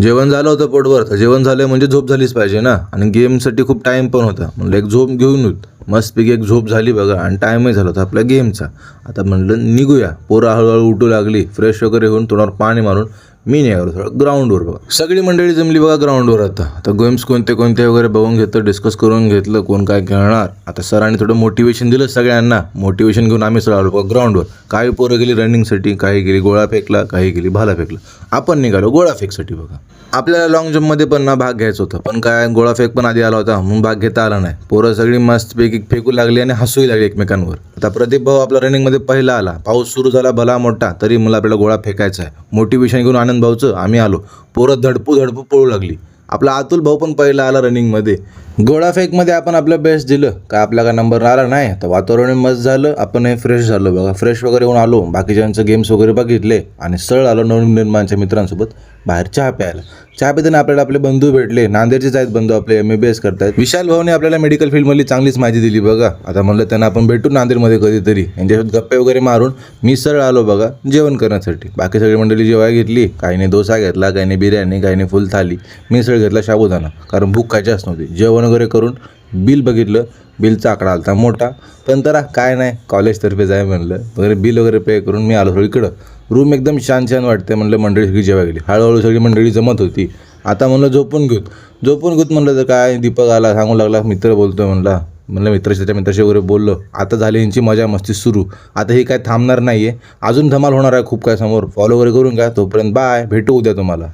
जेवण झालं होतं पोटभर, तर जेवण झालं म्हणजे झोप झालीच पाहिजे ना. आणि गेमसाठी खूप टाईम पण होता. म्हणलं एक झोप घेऊन येऊ. मस्तपैकी एक झोप झाली बघा आणि टाईमही झाला होता आपल्या गेमचा. आता म्हणलं निघूया. पोरं हळूहळू उठू लागली. फ्रेश वगैरे होऊन तोंडावर पाणी मारून मी निघालो थोडं ग्राउंडवर बघा. सगळी मंडळी जमली बघा ग्राउंडवर. आता गेम्स कोणते वगैरे बघून घेतलं, डिस्कस करून घेतलं कोण काय खेळणार. आता सरांनी थोडं मोटिवेशन दिलं सगळ्यांना. मोटिवेशन घेऊन आम्ही सगळं आलो बघा ग्राउंडवर. काही पोरं गेली रनिंगसाठी, काही गेली गोळा फेकला, काही गेली भाला फेकला. आपण निघालो गोळा फेकसाठी बघा. आपल्याला लॉंग जम्पमध्ये पण ना भाग घ्यायचा होता, पण काय गोळा फेक पण आधी आला होता म्हणून भाग घेता आला नाही. पोरं सगळी मस्तपैकी फेकू लागली आणि हसूही लागली एकमेकांवर. आता प्रदीप भाऊ आपला रनिंगमध्ये पहिला आला. पाऊस सुरू झाला भला मोठा, तरी मला आपल्याला गोळा फेकायचा आहे. मोटिवेशन घेऊन आनंद भाऊचं आम्ही आलो. पोरं धडपू पळू लागली. आपला अतुल भाऊ पण पहिला आला रनिंगमध्ये. गोळा फेकमध्ये आपण आपलं बेस्ट दिलं. काय आपला काय नंबर आला नाही, तर वातावरण मस्त झालं. आपण हे फ्रेश झालो बघा. फ्रेश वगैरे होऊन आलो. बाकीच्यांचं गेम्स वगैरे बघितले आणि सरळ आलो नवनिर्माणच्या मित्रांसोबत बाहेर चहा प्यायला. चहा पिताना आपल्याला आपले बंधू भेटले. नांदेडचेच आहेत बंधू आपले, MBBS करतायत. विशाल भाऊने आपल्याला मेडिकल फील्डमधली चांगलीच माहिती दिली बघा. आता म्हणलं त्यांना आपण भेटू नांदेडमध्ये कधीतरी. यांच्यासोबत गप्पे वगैरे मारून मी सरळ आलो बघा जेवण करण्यासाठी. बाकी सगळी मंडळी जेवाय घेतली. काहीने डोसा घेतला, काहीने बिर्याणी, काहीने फुल थाली. मी सरळ घेतला साबुदाणा, कारण भूक खायचीच नव्हती. जेवण वगैरे करून बिल बघितलं. बिलचा आकडा आला मोठा, पण तर काय नाही कॉलेजतर्फे जाय म्हणलं वगैरे. बिल वगैरे पे करून मी आलो इकडं. रूम एकदम छान वाटते म्हणलं. मंडळी सगळी जेव्हा गेली. हळूहळू सगळी मंडळी जमत होती. आता म्हणलं झोपून घेऊत म्हणलं. तर काय दीपक आला, सांगू लागला मित्र बोलतोय म्हणलं मित्राशी वगैरे बोललो. आता झाली यांची मजा मस्ती सुरू. आता ही काय थांबणार नाही आहे. अजून धमाल होणार आहे खूप काय समोर. फॉलो वगैरे करून घ्या. तोपर्यंत बाय, भेटू उद्या तुम्हाला.